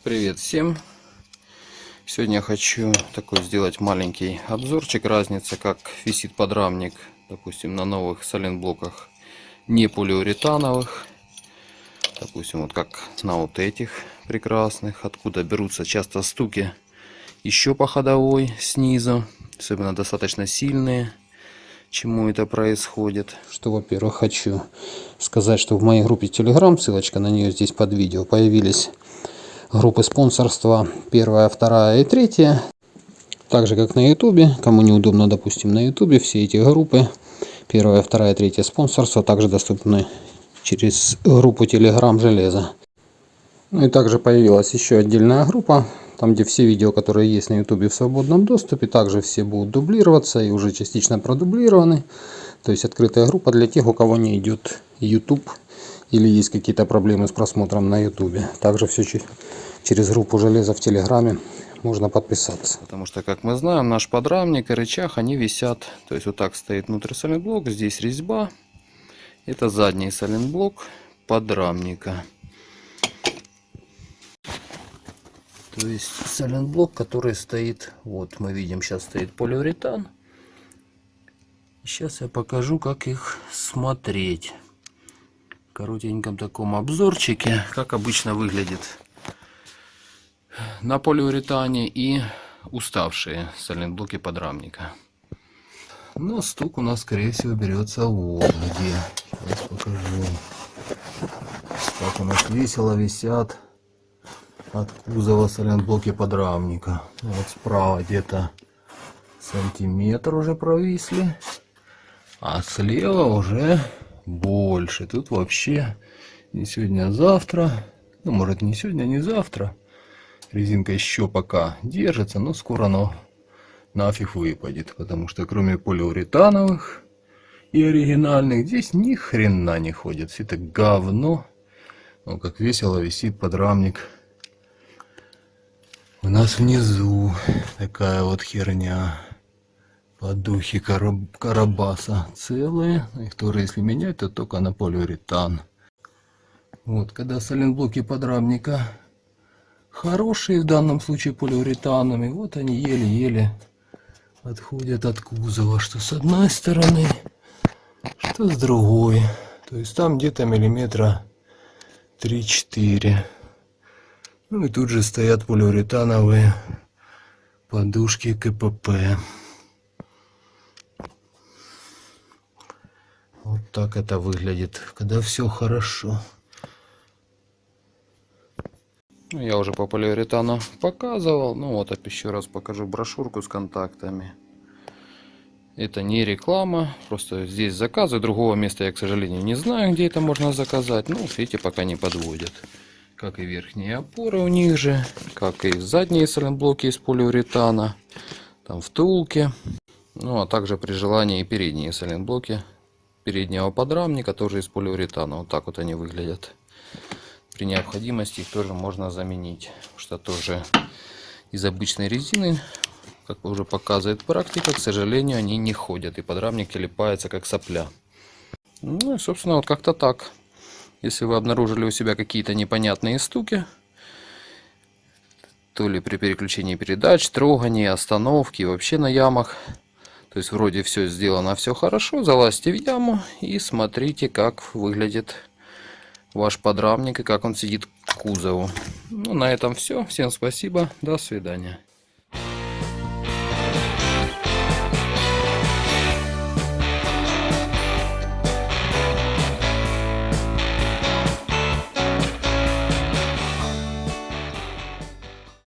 Привет всем! Сегодня я хочу такой сделать маленький обзорчик разницы, как висит подрамник, допустим, на новых сайлентблоках не полиуретановых, допустим, вот как на вот этих прекрасных, откуда берутся часто стуки еще по ходовой снизу, особенно достаточно сильные. Чему это происходит? Что, во-первых, хочу сказать, что в моей группе Telegram, ссылочка на нее здесь под видео, появились группы спонсорства 1, 2 и 3. Так же как на ютубе. Кому неудобно, допустим, на ютубе, все эти группы 1, 2 и 3 спонсорства также доступны через группу Telegram Железо. Ну и также появилась еще отдельная группа, там где все видео, которые есть на ютубе, в свободном доступе, также все будут дублироваться и уже частично продублированы. То есть открытая группа для тех, у кого не идет YouTube или есть какие-то проблемы с просмотром на ютубе. Также все через группу Железо в Телеграме можно подписаться. Потому что, как мы знаем, наш подрамник и рычаг, они висят. То есть вот так стоит внутри сайлентблок, здесь резьба. Это задний сайлентблок подрамника. То есть сайлентблок, который стоит, вот мы видим, сейчас стоит полиуретан. Сейчас я покажу, как их смотреть. В коротеньком таком обзорчике, как обычно выглядит на полиуретане и уставшие сайлентблоки подрамника. Но стук у нас, скорее всего, берется вот где. Сейчас покажу. Как у нас весело висят от кузова сайлентблоки подрамника. Вот справа где-то сантиметр уже провисли, а слева уже больше. Тут вообще не сегодня, а завтра. Ну, может, не сегодня, не завтра. Резинка еще пока держится, но скоро оно нафиг выпадет. Потому что кроме полиуретановых и оригинальных здесь ни хрена не ходит. Все это говно. Ну, как весело висит подрамник. У нас внизу такая вот херня. Подухи карабаса целые. Их тоже, если менять, то только на полиуретан. Вот, когда сайлентблоки подрамника хорошие, в данном случае полиуретанами, вот они еле-еле отходят от кузова. Что с одной стороны, что с другой. То есть там где-то миллиметра 3-4. Ну и тут же стоят полиуретановые подушки КПП. Вот так это выглядит, когда все хорошо. Я уже по полиуретану показывал. Ну вот, еще раз покажу брошюрку с контактами. Это не реклама, просто здесь заказы. Другого места я, к сожалению, не знаю, где это можно заказать. Ну, видите, пока не подводят. Как и верхние опоры у них же, как и задние сайлентблоки из полиуретана. Там втулки. Ну, а также при желании и передние сайлентблоки переднего подрамника тоже из полиуретана. Вот так вот они выглядят. При необходимости их тоже можно заменить, что тоже из обычной резины, как уже показывает практика, к сожалению, они не ходят и подрамник телепается как сопля. Ну и собственно вот как-то так. Если вы обнаружили у себя какие-то непонятные стуки, то ли при переключении передач, трогании, остановке, вообще на ямах, то есть вроде все сделано, все хорошо, залазьте в яму и смотрите, как выглядит ваш подрамник и как он сидит к кузову. Ну, на этом все. Всем спасибо. До свидания.